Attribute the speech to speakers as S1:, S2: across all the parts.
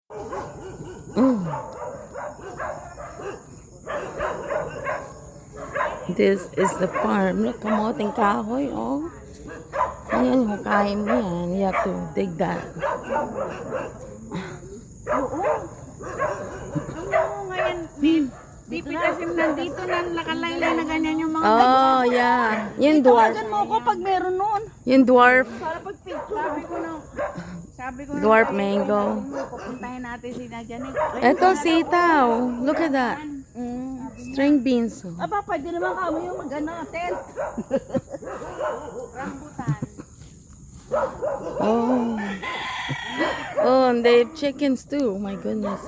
S1: Mm. This is the farm. Look, kamoting kahoy, oh. Ayan, hukayin mo yan. You have to dig that.
S2: Ngayon, pipitasim nandito na nakalaylay na ganyan yung mga
S1: Oh, yeah. Yung dwarf.
S2: Tawagan mo ko pag meron nun.
S1: Yung dwarf.
S2: Para pag sabi ko na
S1: Dwarf mango.
S2: pupuntahin natin si Janet.
S1: Eto, sitaw. Look at that. String beans. Oh.
S2: Aba, pwede naman kamo yung mag-ano, tent. Rambutan.
S1: Oh. Oh, and they have chickens too. Oh my goodness.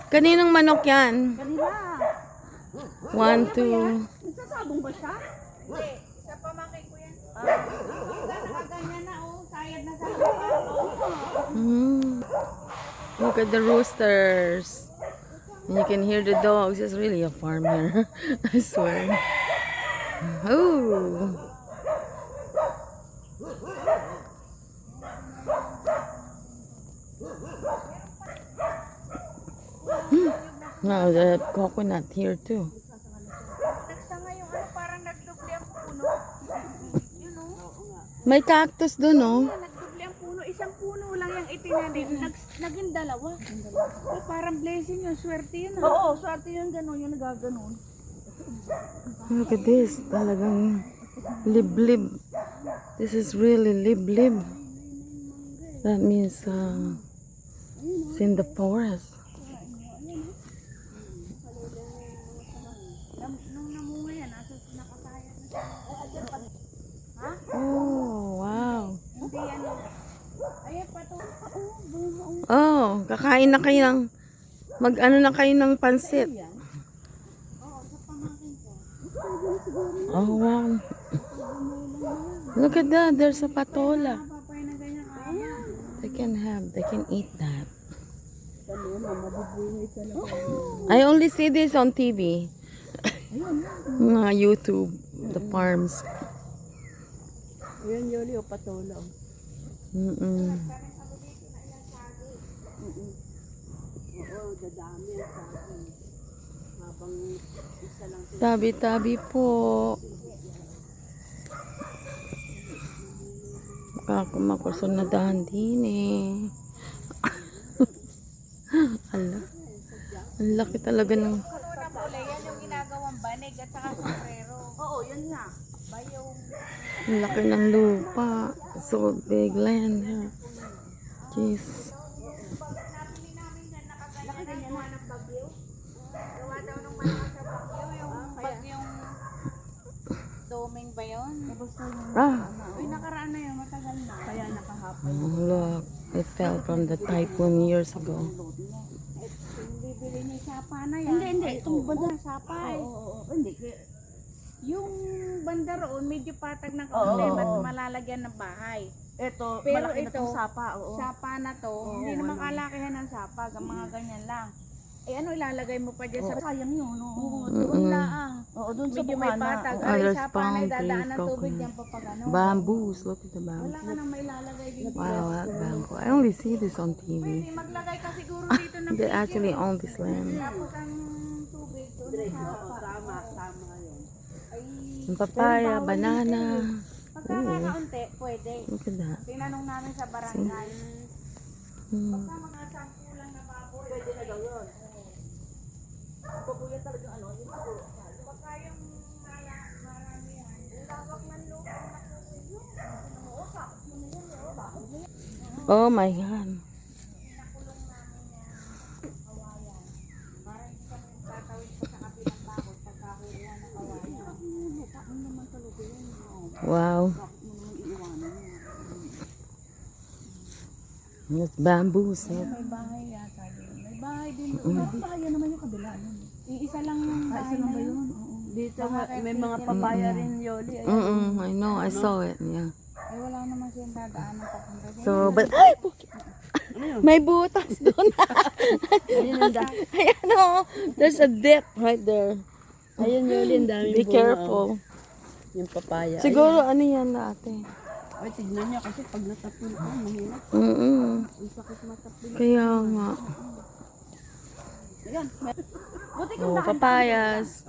S1: Kaninong manok yan?
S2: Kanila.
S1: 1, 2.
S2: Nagsasabong ba siya? Hindi. Sa pamangkin ko yan. Nakaganyan na, oh. Sayad na sa
S1: Look at the roosters. And you can hear the dogs. It's really a farm here. I swear. Oh. Now the coconut here too.
S2: Nagsanga yung ano, parang nagdoble ang puno. Yun, oh.
S1: May cactus dun, oh.
S2: Nagdoble ang puno. Isang puno lang yung itinanim. Naging dalawa. Oh, parang blessing yun. Swerte yun. Oo, swerte yun. Ganon yung nagaganon.
S1: Look at this. Talagang liblib. This is really liblib. That means it's in the forest.
S2: Nung namunga yan, nakasayad na siya. Ha?
S1: Oh, wow.
S2: Hindi yan. Ayan pa to.
S1: Oh, kakain na kayo ng mag-ano na kayo ng pansit. Oh, wow. Look at that. There's a patola.
S2: Papay na ganyan kaya.
S1: They can eat that. I only see this on TV. Mga YouTube, the farms.
S2: Ayan yun yung patola.
S1: Mm-mm.
S2: Oo, dadami ang sabi. Habang isa lang sila.
S1: Tabi-tabi po. Makusunadahan din eh. Ala. Ang laki talaga ng...
S2: Una pula, yan yung ginagawang banig at saka sombrero. Oo, yun nga. Bayong.
S1: Ang laki ng lupa. So big land here. Jeez.
S2: Nabili namin yan, nakaganyan na ng bagyo. Gawa daw nung malakas sa bagyo, yung bagyong doming ba yun?
S1: Ah.
S2: Uy, nakaraan na yun, matagal na. Kaya nakahapon.
S1: Oh, look. It fell from the typhoon years ago.
S2: Bibili niya sapa na yan. Hindi. Itong banda sapa eh. Hindi. Yung banda roon, medyo patag ng kaunti, ba't malalagyan ng bahay.
S3: Ito,
S2: Pero
S3: malaki na
S2: ito,
S3: itong sapa. Oo.
S2: sapa na to, hindi naman kalakihan ng sapa, mga ganyan lang. Eh ano ilalagay mo pa dyan sa...
S3: Sayang yun. Oo.
S2: Doon laang.
S3: Oo, doon sa
S2: Medyo may
S3: bukana.
S2: patag.
S1: Oh,
S2: Ay,
S1: there's
S2: sapa
S1: palm
S2: na
S1: trees,
S2: dadaan ng tubig
S1: coconut.
S2: yan pa ano.
S1: Bamboos. Look at the
S2: Wala
S1: bamboo.
S2: ka nang mailalagay dito.
S1: Wow, that bamboo. I only see this on
S2: Pwede,
S1: TV.
S2: maglagay ka siguro dito ng
S1: They actually own this land.
S2: tapos ang tubig doon sa sapa.
S3: Tama yun.
S2: Ay,
S1: Yung papaya, banana.
S2: pagkakaunti, pwede.
S1: Look at that.
S2: Tinanong namin sa barangay.
S1: Hmm.
S2: Basta mga 10 lang na baboy.
S3: Pwede na daw yun. Babuyan talaga ano.
S2: Baka yung maramihan. Ang lawak ng lupa na
S1: Oh my God.
S2: nakulong namin yan. Kawayan. Para hindi kami tatawid pa sa kabilang bakod pagkakuha ng kawayan.
S1: Wow. It's bamboos. Eh.
S2: May bahay yata din. May bahay din.
S3: Papaya naman yung kabila.
S2: Isa lang yung bahay na yun.
S3: Dito may mga papaya rin, Yoli.
S1: I know. I saw it. Yeah.
S2: Eh wala naman siyang dadaanan papunta doon.
S1: So, but... Ay! May butas doon. Ayan o. There's a dip right there.
S3: Ayun, Yoli, ang daming
S1: Be careful.
S3: Yung papaya.
S1: Siguro ano yan dati.
S3: Ay, tignan niya kasi pag natapil ka, mahirap. Ang sakit matapil.
S1: Kaya nga.
S3: Ayan. Buti
S1: Oh, papayas.